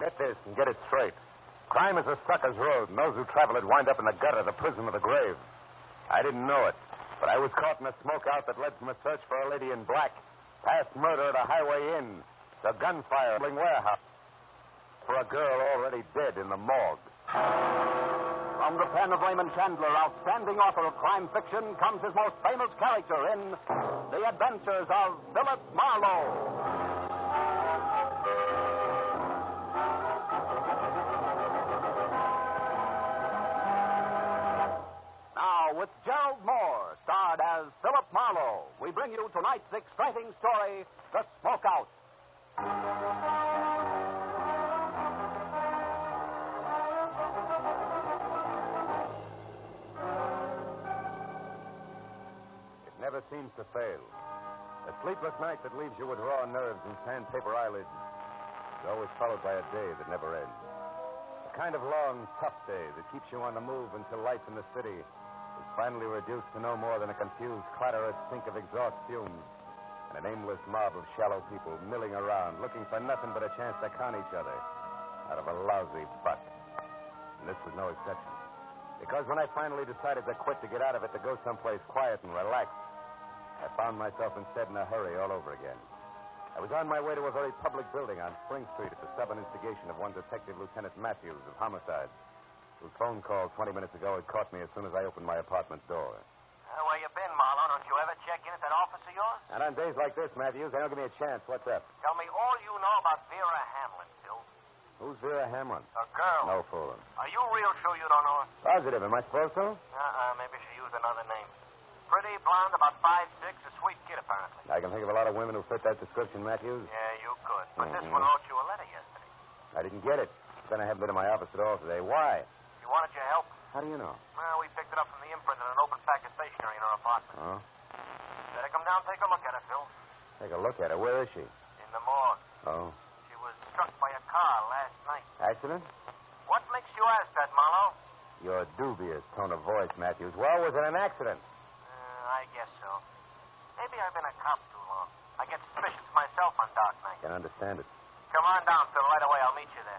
Get this and get it straight. Crime is a sucker's road, and those who travel it wind up in the gutter, the prison, or the grave. I didn't know it, but I was caught in a smokeout that led from a search for a lady in black, past murder at a highway inn, to gunfire at a warehouse, for a girl already dead in the morgue. From the pen of Raymond Chandler, outstanding author of crime fiction, comes his most famous character in The Adventures of Phillip Marlowe. Now, with Gerald Moore, starred as Phillip Marlowe, we bring you tonight's exciting story, The Smokeout. Never seems to fail. A sleepless night that leaves you with raw nerves and sandpaper eyelids is always followed by a day that never ends. A kind of long, tough day that keeps you on the move until life in the city is finally reduced to no more than a confused, clatterous stink of exhaust fumes and an aimless mob of shallow people milling around, looking for nothing but a chance to con each other out of a lousy butt. And this was no exception. Because when I finally decided to quit, to get out of it, to go someplace quiet and relaxed, I found myself instead in a hurry all over again. I was on my way to a very public building on Spring Street at the stubborn instigation of one Detective Lieutenant Matthews of Homicide, whose phone call 20 minutes ago had caught me as soon as I opened my apartment door. Where you been, Marlowe? Don't you ever check in at that office of yours? And on days like this, Matthews, they don't give me a chance. What's up? Tell me all you know about Vera Hamlin, Phil. Who's Vera Hamlin? A girl. No fooling. Are you real sure you don't know her? Positive. Am I supposed to? Maybe she used another name. Pretty, blonde, about 5'6", a sweet kid, apparently. I can think of a lot of women who fit that description, Matthews. Yeah, you could. But this one wrote you a letter yesterday. I didn't get it. Then I haven't been to my office at all today. Why? She wanted your help. How do you know? Well, we picked it up from the imprint in an open pack of stationery in her apartment. Oh? Better come down and take a look at her, Phil. Take a look at her. Where is she? In the morgue. Oh. She was struck by a car last night. Accident? What makes you ask that, Marlowe? Your dubious tone of voice, Matthews. Well, was it an accident? I guess so. Maybe I've been a cop too long. I get suspicious myself on dark nights. Can understand it. Come on down, Phil. Right away. I'll meet you there.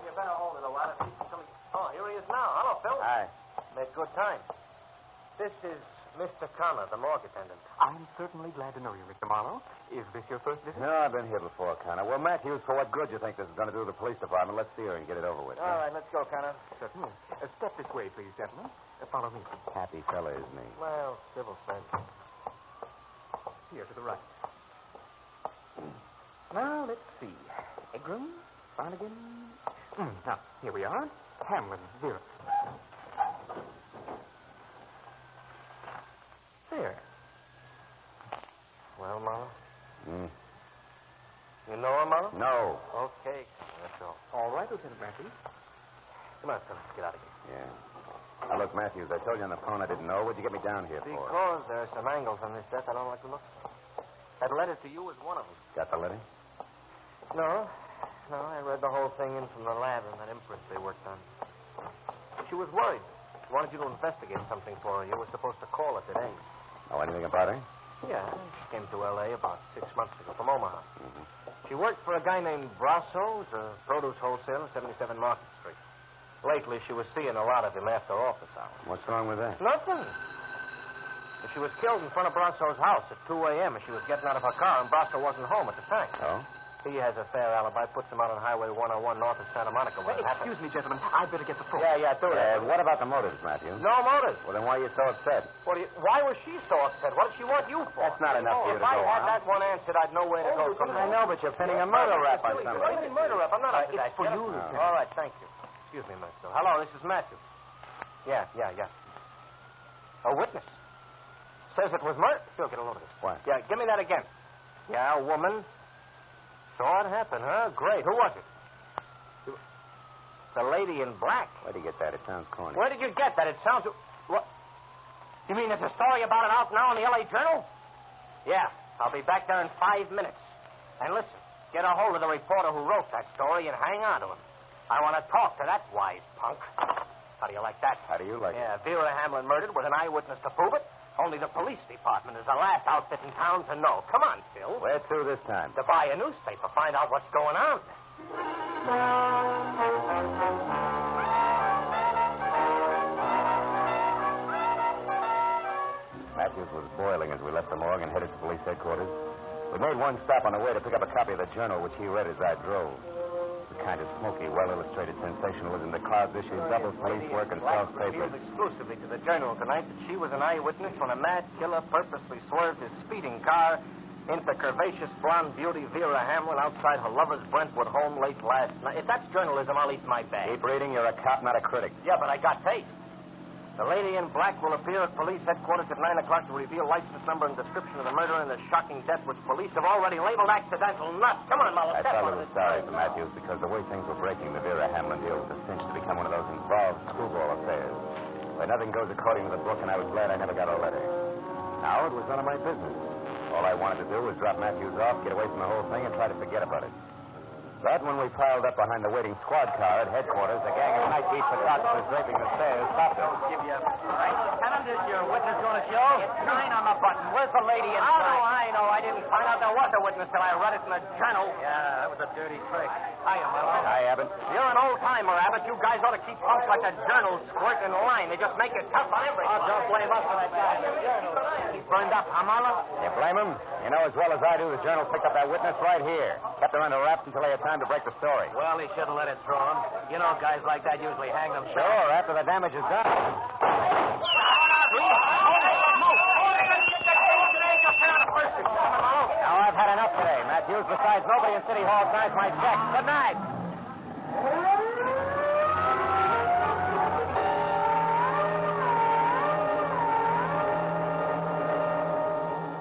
You better hold it a while. Oh, here he is now. Hello, Phil. Hi. Made good time. This is Mr. Connor, the morgue attendant. I'm certainly glad to know you, Mr. Marlowe. Is this your first visit? No, I've been here before, Connor. Well, Matthews, for what good do you think this is going to do to the police department? Let's see her and get it over with. All right, let's go, Connor. Certainly. Step this way, please, gentlemen. Follow me. Happy fella, isn't he? Well, civil friend. Here to the right. Now, let's see. Egram, Barnigan. Now, here we are. Hamlin, Vera. There. Well, Marlowe? Hmm. You know her, Marlowe? No. Okay. Let's go. All right, Lieutenant Matthews. Come on, Phil. Let's get out of here. Yeah. Now, look, Matthews, I told you on the phone I didn't know. What'd you get me down here for? Because there are some angles on this death I don't like to look at. That letter to you was one of them. Got the letter? No, I read the whole thing in from the lab and that imprint they worked on. She was worried. She wanted you to investigate something for her. You were supposed to call her today. Know anything about her? Yeah, she came to L.A. about 6 months ago from Omaha. Mm-hmm. She worked for a guy named Brasso's, a produce wholesaler, 77 Market Street. Lately, she was seeing a lot of him after office hours. What's wrong with that? Nothing. She was killed in front of Brasso's house at 2 a.m. and she was getting out of her car, and Brasso wasn't home at the time. Oh? He has a fair alibi. Puts him out on Highway 101 north of Santa Monica when it happened. Excuse me, gentlemen. I'd better get the phone. Yeah, do that. What about the motives, Matthews? No motive. Well, then why are you so upset? Why was she so upset? What did she want you for? That's not enough for you to If I go had on. that one answered, I'd know where to go from there. I know, but you're pinning a murder rap on somebody. What do you mean murder rap? I'm not up to that. for you, Lieutenant. All right, thank you. Excuse me, Mister. Hello, this is Matthew. Yeah. A witness. Says it was murder. Phil, get a load of this. What? Yeah, give me that again. Yeah, a woman. Saw it happen, huh? Great. Who was it? The lady in black. Where'd you get that? It sounds corny. Where did you get that? It sounds... What? You mean there's a story about it out now in the L.A. Journal? Yeah, I'll be back there in 5 minutes. And listen, get a hold of the reporter who wrote that story and hang on to him. I want to talk to that wise punk. How do you like that? How do you like it? Yeah, Vera Hamlin murdered with an eyewitness to prove it. Only the police department is the last outfit in town to know. Come on, Phil. Where to this time? To buy a newspaper, find out what's going on. Matthews was boiling as we left the morgue and headed to police headquarters. We made one stop on the way to pick up a copy of the Journal, which he read as I drove. The kind of smoky, well-illustrated sensationalism that clouds issues, doubles police work, and sells papers. Exclusively to the Journal tonight that she was an eyewitness when a mad killer purposely swerved his speeding car into curvaceous blonde beauty Vera Hamlin outside her lover's Brentwood home late last night. If that's journalism, I'll eat my bag. Keep reading. You're a cop, not a critic. Yeah, but I got taste. The lady in black will appear at police headquarters at 9 o'clock to reveal license number and description of the murder and the shocking death, which police have already labeled accidental. Nuts. Come on, Marlowe. I felt a little sorry for Matthews because the way things were breaking, the Vera Hamlin deal was a cinch to become one of those involved screwball affairs. Where nothing goes according to the book, and I was glad I never got a letter. Now it was none of my business. All I wanted to do was drop Matthews off, get away from the whole thing, and try to forget about it. But when we piled up behind the waiting squad car at headquarters, a gang of high-speed photographers draping the stairs stopped us. Give you Lieutenant, is your witness going to show? It's 9 on the button. Where's the lady inside? How do I know? I didn't find out there was a witness till I read it in the Journal. Yeah, that was a dirty trick. Hiya, Marlowe. Hi, Abbott. You're an old-timer, Abbott. You guys ought to keep punks like the Journal squirt in line. They just make it tough on everybody. Oh, don't blame us for that guy. He burned up, huh, Marlowe? You blame him? You know as well as I do the Journal picked up that witness right here. Kept her under wraps until they had time to break the story. Well, he shouldn't let it through him. You know, guys like that usually hang themselves. Sure, after the damage is done. Now, I've had enough today, Matthews. Besides, nobody in City Hall signs my check. Good night.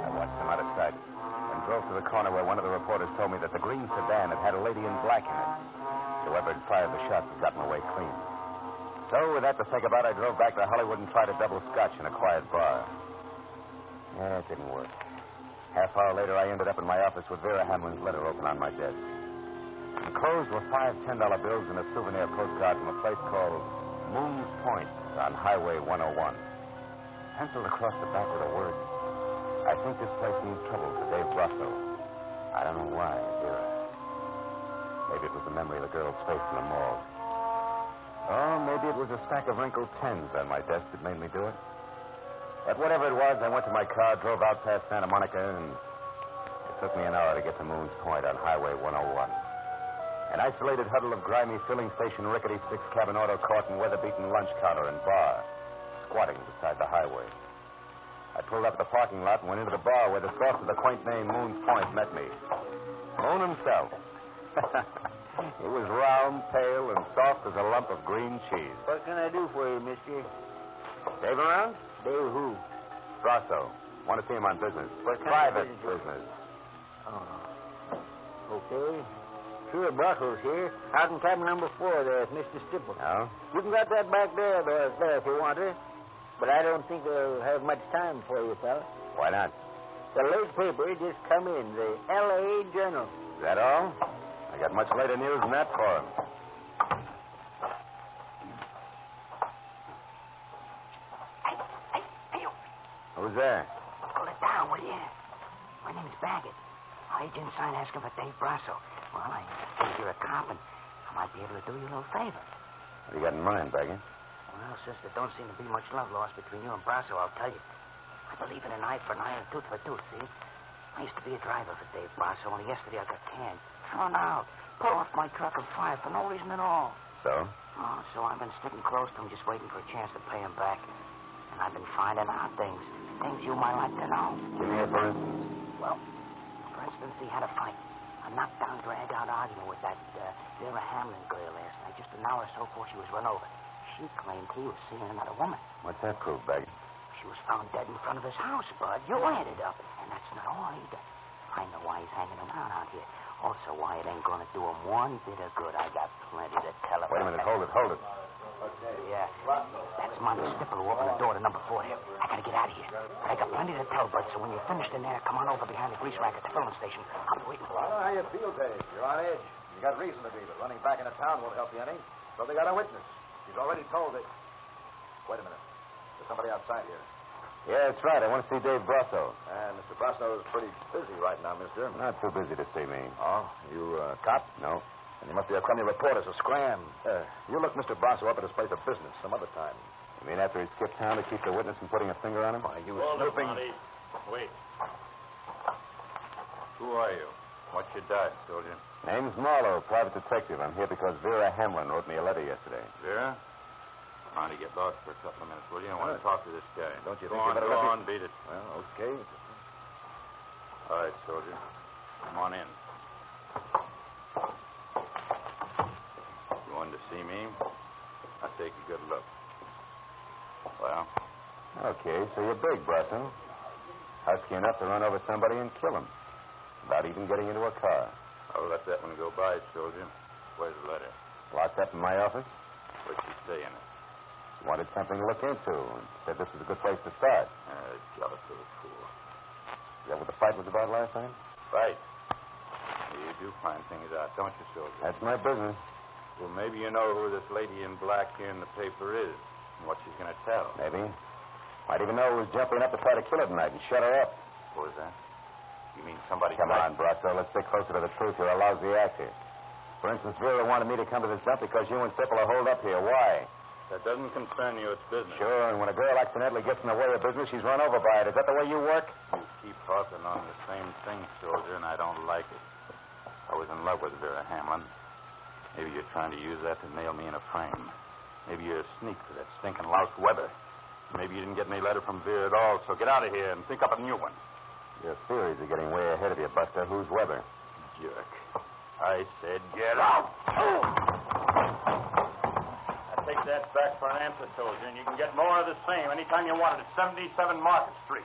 I watched him out of sight and drove to the corner where one of the reporters told me that the green sedan had a lady in black in it. Whoever had fired the shots had gotten away clean. So, with that to think about, I drove back to Hollywood and tried a double scotch in a quiet bar. Yeah, it didn't work. Half hour later, I ended up in my office with Vera Hamlin's letter open on my desk. Enclosed were 5 $10 bills and a souvenir postcard from a place called Moon's Point on Highway 101. Penciled across the back with a word, I think this place means trouble to Dave Rosso. I don't know why, Vera. Maybe it was the memory of the girl's face in the mall. Or maybe it was a stack of wrinkled tens on my desk that made me do it. But whatever it was, I went to my car, drove out past Santa Monica, and it took me an hour to get to Moon's Point on Highway 101. An isolated huddle of grimy filling station, rickety 6-cabin auto court, and weather-beaten lunch counter and bar, squatting beside the highway. I pulled up at the parking lot and went into the bar where the source of the quaint name Moon's Point met me. Moon himself. He was round, pale, and soft as a lump of green cheese. What can I do for you, mister? Dave around? Dave who? Rosso. Want to see him on business. Private business. Oh. Okay. Sure, Brockles here. Out in cabin number 4 there with Mr. Stipple. Oh? You can get that back there if you want her. But I don't think they'll have much time for you, fella. Why not? The late paper just come in, the L.A. Journal. Is that all? I got much later news than that for him. Hey, you. Who's there? Pull it down, will you? My name's Baggett. Agent sign asking for Dave Brasso. Well, I think you're a cop, and I might be able to do you a little favor. What do you got in mind, Baggett? Well, since there don't seem to be much love lost between you and Brasso, I'll tell you. I believe in an eye for an eye and tooth for tooth, see? I used to be a driver for Dave Brasso, only yesterday I got canned. Thrown out. Pull off my truck and fire for no reason at all. So? Oh, so I've been sticking close to him, just waiting for a chance to pay him back. And I've been finding out things you might like to know. Give me a for instance. Well, for instance, he had a fight. A knockdown, drag-out argument with that Vera Hamlin girl last night, just an hour or so before she was run over. She claimed he was seeing another woman. What's that prove, Baggett? She was found dead in front of his house, Bud. You added up. And that's not all either. I know why he's hanging around out here. Also, why it ain't going to do him one bit of good. I got plenty to tell him. Wait a minute. Hold it. Yeah. That's Monty Stipple who opened the door to number 4 there. I got to get out of here. But I got plenty to tell, Bud, so when you're finished in there, come on over behind the grease rack at the filling station. I'll be waiting for you. I don't know how you feel, Dave. You're on edge. You got reason to be, but running back into town won't help you any. So they got a witness. She's already told it. Wait a minute. There's somebody outside here. Yeah, that's right. I want to see Dave Brasso. And Mr. Brasso is pretty busy right now, mister. Not too busy to see me. Oh, you cop? No. And you must be a crummy reporter, so scram. You look Mr. Brasso up at his place of business some other time. You mean after he skipped town to keep the witness from putting a finger on him? Why, you Hold it, snooping... Monty. Wait. Who are you? What's your dive, soldier? Name's Marlowe, private detective. I'm here because Vera Hamlin wrote me a letter yesterday. Vera? Monty, get lost for a couple of minutes, will you? I want to talk to this guy. Don't you go think you on, better go let me- on, beat it. Well, okay. All right, soldier. Come on in. You wanted to see me? I'll take a good look. Well? Okay, so you're big, Brasso. Husky enough to run over somebody and kill him. Without even getting into a car. I'll let that one go by, soldier. Where's the letter? Locked up in my office. What'd she say in it? She wanted something to look into and said this was a good place to start. Jealous little fool. Is that what the fight was about last time? Right. You do find things out, don't you, soldier? That's my business. Well, maybe you know who this lady in black here in the paper is and what she's going to tell. Maybe. Might even know who was jumping up to try to kill her tonight and shut her up. What was that? You mean somebody... Come on, Brasso. Let's stick closer to the truth. You're a lousy actor. For instance, Vera wanted me to come to this dump because you and Sipple are holed up here. Why? That doesn't concern you. It's business. Sure, and when a girl accidentally gets in the way of business, she's run over by it. Is that the way you work? You keep harping on the same thing, soldier, and I don't like it. I was in love with Vera Hamlin. Maybe you're trying to use that to nail me in a frame. Maybe you're a sneak for that stinking louse Weber. Maybe you didn't get any letter from Vera at all, so get out of here and think up a new one. Your theories are getting way ahead of you, Buster. Who's Weber? Jerk. I said get out. I take that back for an answer, soldier, and you can get more of the same anytime you want it at 77 Market Street.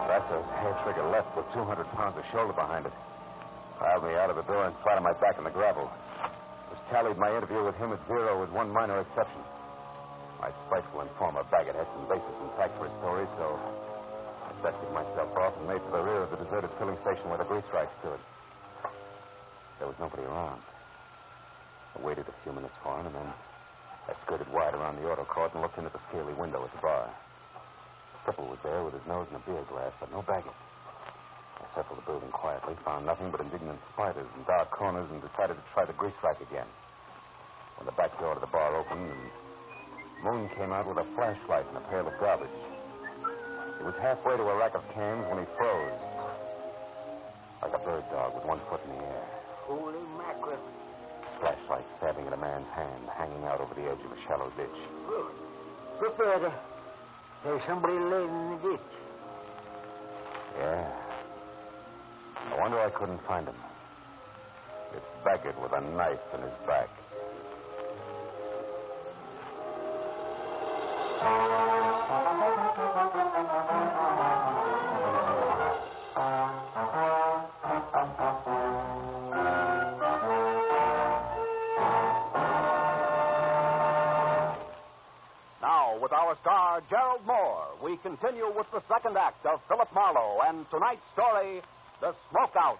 Brasso's hair trigger left with 200 pounds of shoulder behind it. Piled me out of the door and flat on my back in the gravel. It was tallied my interview with him at 0 with one minor exception. My spiteful informer, Baggett, had some basis intact for his story, so I dusted myself off and made for the rear of the deserted filling station where the grease rack stood. There was nobody around. I waited a few minutes for him, and then I skirted wide around the auto court and looked in at the scaly window at the bar. Sipple was there with his nose in a beer glass, but no Baggett. I circled the building quietly, found nothing but indignant spiders and dark corners, and decided to try the grease rack again. When the back door to the bar opened, and Moon came out with a flashlight and a pail of garbage. He was halfway to a rack of cans when he froze. Like a bird dog with one foot in the air. Holy mackerel. His flashlight stabbing at a man's hand, hanging out over the edge of a shallow ditch. Look there. There's somebody laying in the ditch. Yeah. No wonder I couldn't find him. It's Baggett with a knife in his back. Now, with our star, Gerald Moore, we continue with the second act of Phillip Marlowe and tonight's story, The Smokeout.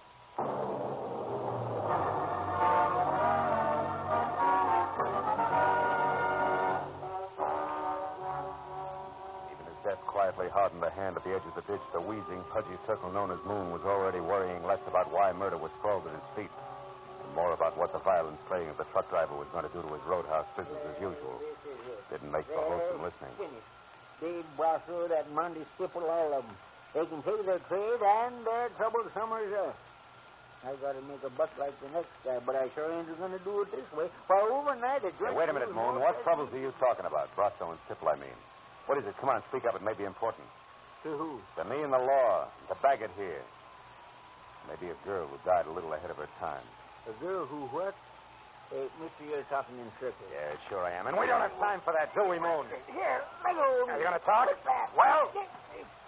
Even as death quietly hardened the hand at the edge of the ditch, the wheezing, pudgy circle known as Moon was already worrying less about why murder was sprawled at his feet and more about what the violent slaying of the truck driver was going to do to his roadhouse business as usual. Didn't make for wholesome listening. Finished. Dave Brasso, that Monday Sipple, all of them. They can take their trade and their trouble summers up. I got to make a buck like the next guy, but I sure ain't going to do it this way. Why, overnight a drink... Hey, wait a minute, Moon. What troubles are you talking about? Brasso and Sipple, I mean. What is it? Come on, speak up. It may be important. To who? To me and the law. To Baggett here. Maybe a girl who died a little ahead of her time. A girl who what? Hey, mister, you're talking in circles. Yeah, sure I am. And we don't have time for that, do we, Moon? Here, let go. Are you going to talk? Well?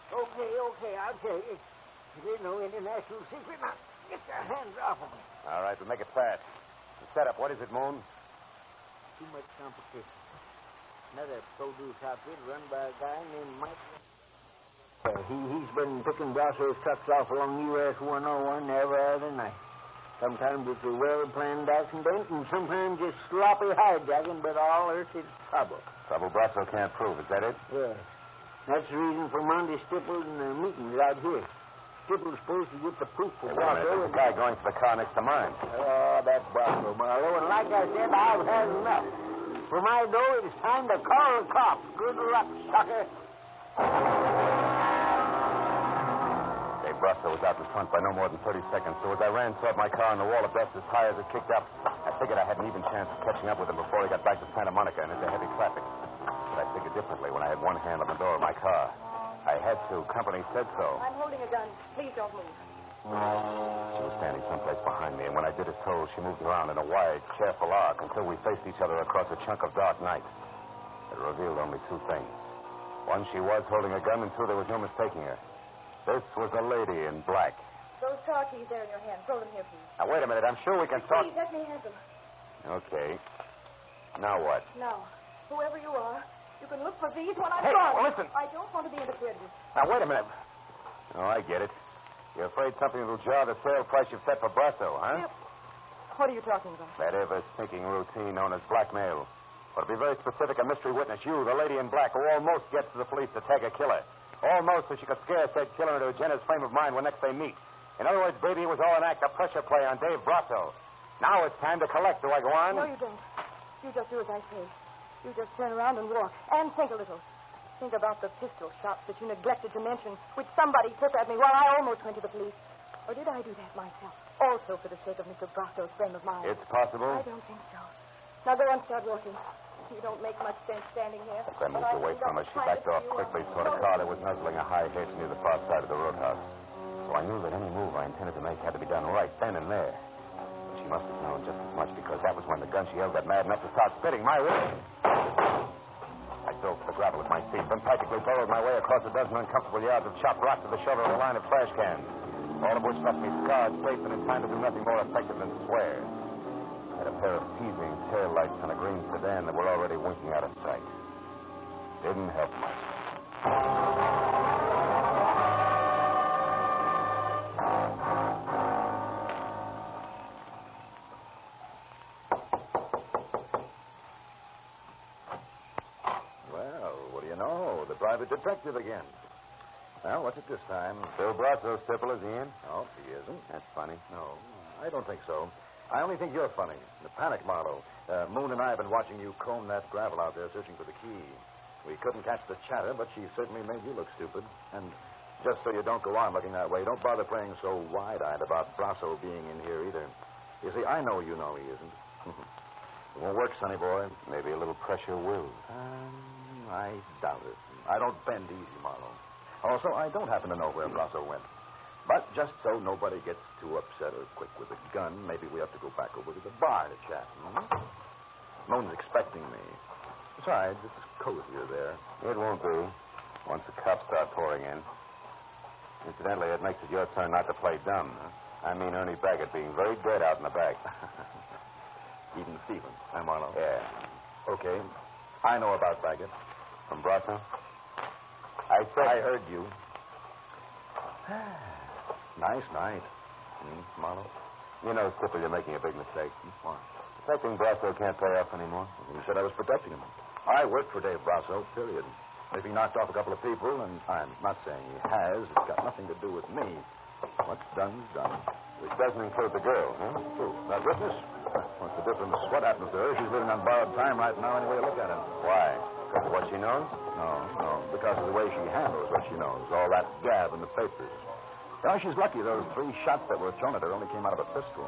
Okay, I'll tell you. It ain't no international secret. Now, get your hands off of me. All right, we'll make it fast. The setup, what is it, Moon? Too much competition. Another produce outfit run by a guy named Mike. He's been picking Brasso's trucks off along US 101 every other night. Sometimes it's a well-planned accident, and sometimes just sloppy hijacking, but all else is trouble. Trouble Brasso can't prove. Is that it? Yeah. That's the reason for Monday Stipple and the meetings out here. Stipple's supposed to get the proof for Hey, wait a minute. There's a guy going to the car next to mine. Oh, that's Brasso, Marlowe. And like I said, I've had enough. For my dough, it's time to call the cops. Good luck, sucker. Dave Brasso was out in front by no more than 30 seconds, so as I ran toward my car on the wall of dust, his tires had kicked up. I figured I had an even chance of catching up with him before he got back to Santa Monica and into heavy traffic. But I figured differently when I had one hand on the door of my car. I had to. Company said so. I'm holding a gun. Please don't move. She was standing someplace behind me, and when I did as told, she moved around in a wide, careful arc until we faced each other across a chunk of dark night. It revealed only two things. One, she was holding a gun, and two, there was no mistaking her. This was a lady in black. Those car keys there in your hand. Throw them here, please. Now, wait a minute. I'm sure we can talk. Please, let me have them. Okay. Now what? Now, whoever you are, you can look for these when I'm Hey, gone. listen. I don't want to be interfered with. Now, wait a minute. Oh, I get it. You're afraid something will jar the sale price you've set for Brasso, huh? Yep. What are you talking about? That ever-sinking routine known as blackmail. Or to be very specific, a mystery witness, you, the lady in black, who almost gets to the police to tag a killer. Almost so she could scare said killer into Jenna's frame of mind when next they meet. In other words, baby, it was all an act of pressure play on Dave Brasso. Now it's time to collect. Do I go on? No, you don't. You just do as I say. You just turn around and walk. And think a little. Think about the pistol shots that you neglected to mention, which somebody took at me while I almost went to the police. Or did I do that myself? Also for the sake of Mr. Brasso's frame of mind. It's possible. I don't think so. Now go on, start walking. You don't make much sense standing here. As I moved away from her, she backed off quickly toward a car that was nuzzling a high hitch near the far side of the roadhouse. So I knew that any move I intended to make had to be done right then and there. But she must have known just as much because that was when the gun she held got mad enough to start spitting my way. I dove for the gravel at my feet, then practically burrowed my way across a dozen uncomfortable yards of chopped rock to the shoulder of a line of trash cans, all of which left me scarred, safe, and in time to do nothing more effective than swear. I had a pair of teasing tail lights on a green sedan that were already winking out of sight. Didn't help much. Well, what do you know? The private detective again. Well, what's it this time? Bill Brasso, Stipple, is he in? No, he isn't. That's funny. No, I don't think so. I only think you're funny. The panic, Marlowe. Moon and I have been watching you comb that gravel out there searching for the key. We couldn't catch the chatter, but she certainly made you look stupid. And just so you don't go on looking that way, don't bother playing so wide-eyed about Brasso being in here either. You see, I know you know he isn't. It won't work, sonny boy. Maybe a little pressure will. I doubt it. I don't bend easy, Marlowe. Also, I don't happen to know where Brasso went. But just so nobody gets too upset or quick with a gun, maybe we have to go back over to the bar to chat. Moon's expecting me. Besides, it's cozier there. It won't be once the cops start pouring in. Incidentally, it makes it your turn not to play dumb. I mean Ernie Baggett being very dead out in the back. Even Stevens, huh, Marlowe? Yeah. Okay. I know about Baggett. From Brasso? I heard you. Nice night. Marlowe? You know, Stipple, you're making a big mistake. Why? Protecting Brasso can't pay off anymore. You said I was protecting him. I worked for Dave Brasso, period. If he knocked off a couple of people, and I'm not saying he has, it's got nothing to do with me. What's done's done. Which doesn't include the girl, huh? Who? That witness? What's the difference? What happens to her? She's living on borrowed time right now, any way you look at it. Why? Because of what she knows? No. Because of the way she handles what she knows. All that gab in the papers. You know, she's lucky those 3 shots that were thrown at her only came out of a pistol.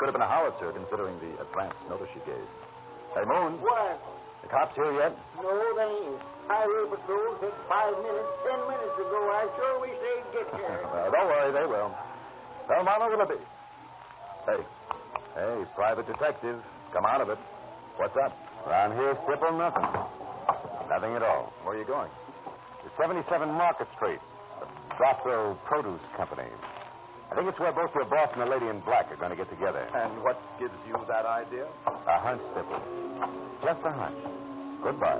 Could have been a howitzer, considering the advance notice she gave. Hey, Moon. What? The cops here yet? No, they ain't. Highway patrol took 5 minutes, 10 minutes ago. I sure wish they'd get here. Don't worry, they will. Well, Marlowe, will it be? Hey, private detective. Come out of it. What's up? Around here, Stipple, nothing. Nothing at all. Where are you going? To 77 Market Street, the Brasso Produce Company. I think it's where both your boss and the lady in black are going to get together. And what gives you that idea? A hunch, Stipple. Just a hunch. Goodbye.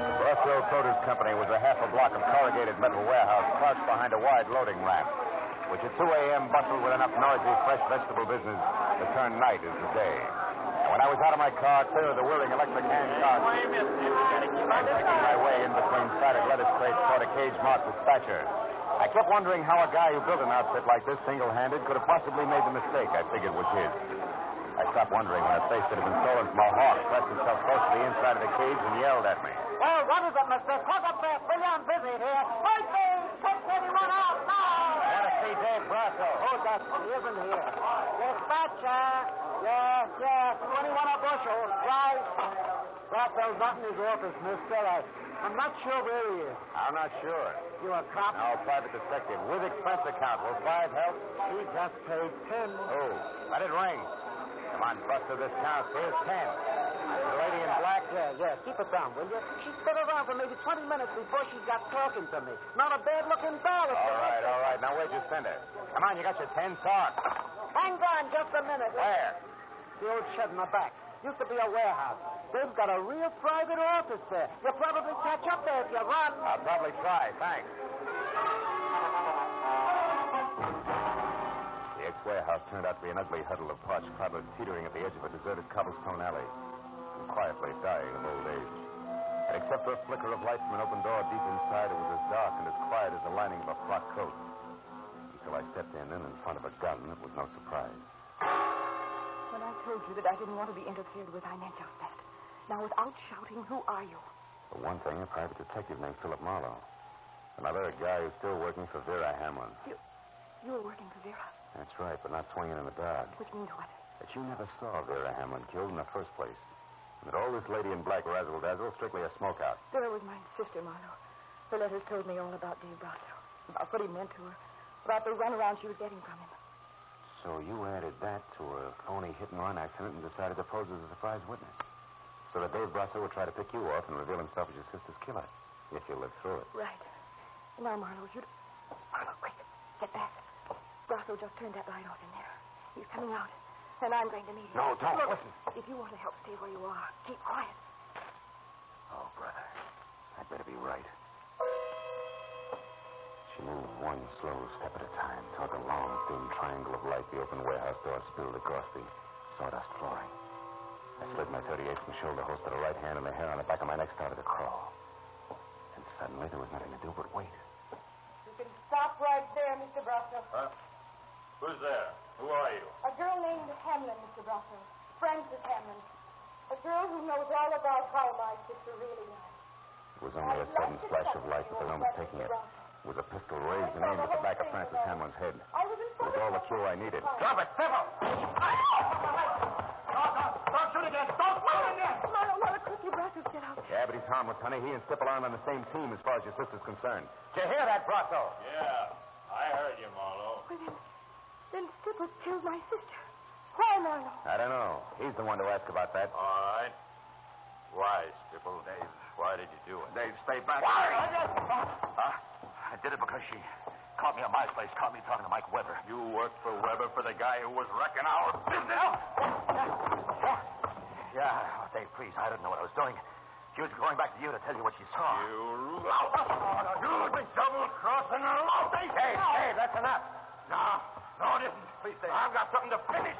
The Brasso produce company was a half a block of corrugated metal warehouse crouched behind a wide loading ramp, which at 2 a.m. bustled with enough noisy, fresh vegetable business to turn night into day. And when I was out of my car, clear of the whirring electric hand cart, and making my way in between sided lettuce crates toward a cage marked dispatcher, I kept wondering how a guy who built an outfit like this single-handed could have possibly made the mistake I figured was his. I stopped wondering when a face that had been stolen from a hawk pressed itself close to the inside of the cage and yelled at me. Well, what is it, mister? Talk up there. Billy, I'm busy here. Wait, please. Take anyone out now. I want to see Dave Brasso. Oh, that he isn't here. Dispatcher. Yes. 21 a bushel. Right. Brasso's not in his office, mister. I'm not sure where he is. I'm not sure. You a cop? No, private detective with expense account. Will 5 help? He just paid 10. Oh, let it ring. Come on, Buster, this counts. Here's 10. The lady in black? Yeah. Keep it down, will you? She stood around for maybe 20 minutes before she got talking to me. Not a bad-looking doll. All right. Now, where'd you send her? Come on, you got your 10. Talk. Hang on just a minute. Where? The old shed in the back. Used to be a warehouse. They've got a real private office there. You'll probably catch up there if you run. I'll probably try. Thanks. The ex-warehouse turned out to be an ugly huddle of parched toddlers teetering at the edge of a deserted cobblestone alley, and quietly dying of old age. And except for a flicker of light from an open door deep inside, it was as dark and as quiet as the lining of a frock coat. Until I stepped in, and in front of a gun, it was no surprise. When I told you that I didn't want to be interfered with, I meant just that. Now, without shouting, who are you? For one thing, a private detective named Phillip Marlowe. Another, a guy who's still working for Vera Hamlin. You're working for Vera? That's right, but not swinging in the dark. Which means what? That you never saw Vera Hamlin killed in the first place. And that all this lady in black razzle-dazzle is strictly a smokeout. Vera was my sister, Marlowe. Her letters told me all about Dave Brasso, about what he meant to her, about the runaround she was getting from him. So you added that to a phony hit-and-run accident and decided to pose as a surprise witness. So that Dave Brasso would try to pick you off and reveal himself as your sister's killer, if you lived through it. Right. Now, Marlowe, Marlowe, quick. Get back. Brasso just turned that light off in there. He's coming out, and I'm going to meet him. No, don't. Look, Listen. If you want to help stay where you are, keep quiet. Oh, brother. I'd better be right. She moved one slow step at a time toward the long, thin triangle of light the open warehouse door spilled across the sawdust flooring. I slid my 38 from shoulder holster to the right hand, and the hair on the back of my neck started to crawl. And suddenly there was nothing to do but wait. You can stop right there, Mr. Brasso. Huh? Who's there? Who are you? A girl named Hamlin, Mr. Brasso. Frances Hamlin. A girl who knows all about how my sister really lies. It was only a sudden flash of light with the room taking it. It was a pistol raised and aimed at the back of Francis Hamlin's head. It was all the cue I needed. Drop it, Pepper! Don't shoot again! Don't shoot again! Marlowe, quick, you Brassos, get out. Yeah, but he's harmless, honey. He and Stipple aren't on the same team as far as your sister's concerned. Did you hear that, Brasso? Yeah, I heard you, Marlowe. Well, then Stipple killed my sister. Why, Marlowe? I don't know. He's the one to ask about that. All right. Why, Stipple? Dave, why did you do it? Dave, stay back. Why? I did it because she caught me at my place, caught me talking to Mike Weber. You worked for Weber for the guy who was wrecking our business? Yeah, Dave, please, I didn't know what I was doing. She was going back to you to tell you what she saw. You double-crossing lousy! Hey, that's enough. No, it isn't. Please, Dave. I've got something to finish.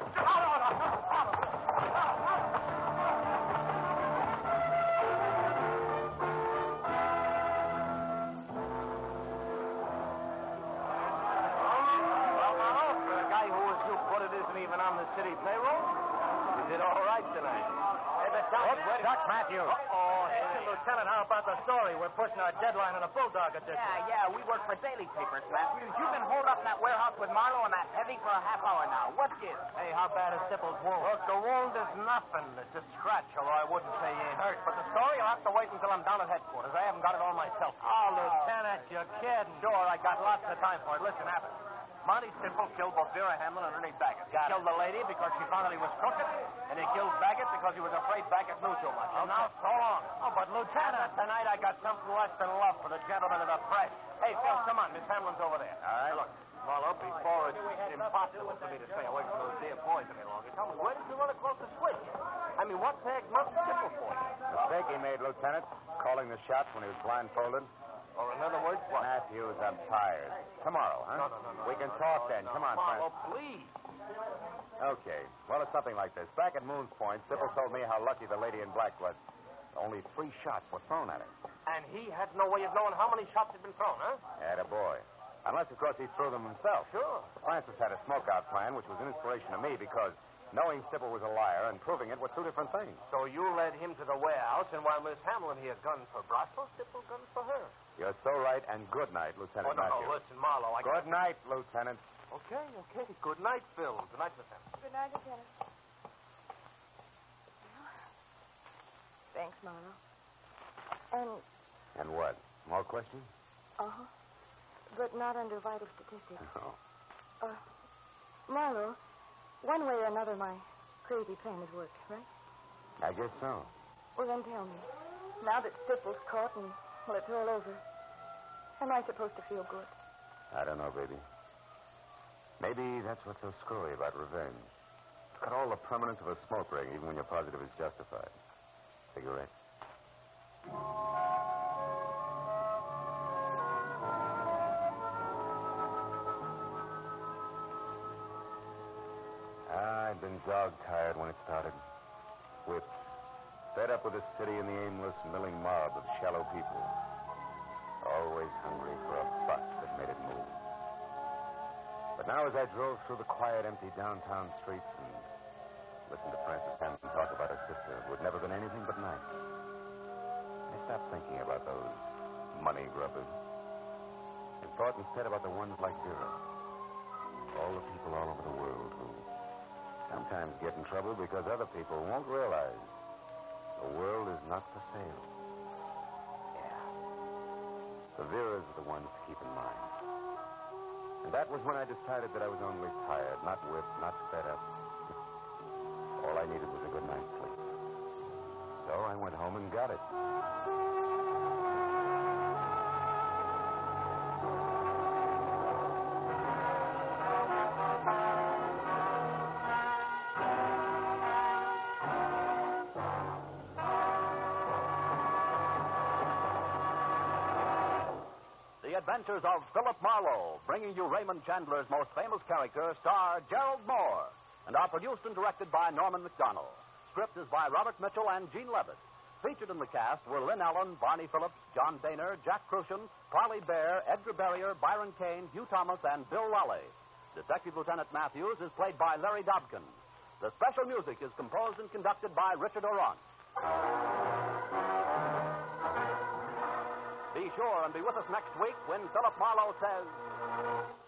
Even on the city payroll. You did all right tonight. Hey, but Doc Matthews. Hey, Lieutenant, how about the story? We're pushing our deadline on a bulldog edition. Yeah, we work for daily papers, Matthews. You've been holed up in that warehouse with Marlowe and that heavy for a half hour now. What gives? Hey, how bad is Stipple's wound? Look, the wound is nothing. It's a scratch, although I wouldn't say he ain't hurt. But the story, you'll have to wait until I'm down at headquarters. I haven't got it all myself. Oh, Lieutenant, you're kidding. Sure, I got lots of time for it. Listen, Abbott. Monty Stipple killed both Vera Hamlin and Ernie Baggett. He killed the lady because she found out he was crooked, and he killed Baggett because he was afraid Baggett knew too much. And now, so long. Oh, but Lieutenant, tonight I got something less than love for the gentleman of the press. Hey, Phil, come on. Miss Hamlin's over there. All right. Look, Marlowe, before it's impossible for me to stay away from those dear boys any longer, tell me, where did you run across the switch? I mean, what tagged Monty Stipple for? Mistake he made, Lieutenant. Calling the shot when he was blindfolded? Or in other words, what? Matthews, I'm tired. Tomorrow, huh? No. We can talk then. Come on, Marlowe, Frank. please. Okay. Well, it's something like this. Back at Moon's Point, Sybil told me how lucky the lady in black was. Only 3 shots were thrown at her. And he had no way of knowing how many shots had been thrown, huh? Attaboy. Unless, of course, he threw them himself. Sure. Francis had a smoke-out plan, which was an inspiration to me because knowing Sybil was a liar and proving it were 2 different things. So you led him to the warehouse, and while Miss Hamlin here gunned for Brasso, Sybil gunned for her. You're so right, and good night, Lieutenant Matthews. Listen, Marlowe, Good night, Lieutenant. Okay. Good night, Phil. Good night, Miss Hamlin. Good night, Lieutenant. Thanks, Marlowe. And what? More questions? Uh-huh. But not under vital statistics. Oh. Marlowe, one way or another, my crazy plan has worked, right? I guess so. Well, then tell me. Now that Stipple's caught and, well, it's all over, am I supposed to feel good? I don't know, baby. Maybe that's what's so screwy about revenge. It's got all the permanence of a smoke ring, even when you're positive it's justified. Cigarette? I'd been dog-tired when it started. Whipped. Fed up with the city and the aimless, milling mob of shallow people. Always hungry for a buck that made it move. But now as I drove through the quiet, empty downtown streets and listened to Frances Hampton talk about her sister, who had never been anything but nice, I stopped thinking about those money grubbers and thought instead about the ones like Vera. All the people all over the world who sometimes get in trouble because other people won't realize the world is not for sale. Yeah. The Veras are the ones to keep in mind. And that was when I decided that I was only tired, not whipped, not fed up. All I needed was a good night's sleep. So I went home and got it. The Adventures of Phillip Marlowe, bringing you Raymond Chandler's most famous character, star Gerald Moore, and are produced and directed by Norman McDonald. Script is by Robert Mitchell and Gene Levitt. Featured in the cast were Lynn Allen, Barney Phillips, John Daner, Jack Crucian, Parley Bear, Edgar Barrier, Byron Kane, Hugh Thomas, and Bill Lally. Detective Lieutenant Matthews is played by Larry Dobkin. The special music is composed and conducted by Richard Oron. Be sure and be with us next week when Phillip Marlowe says...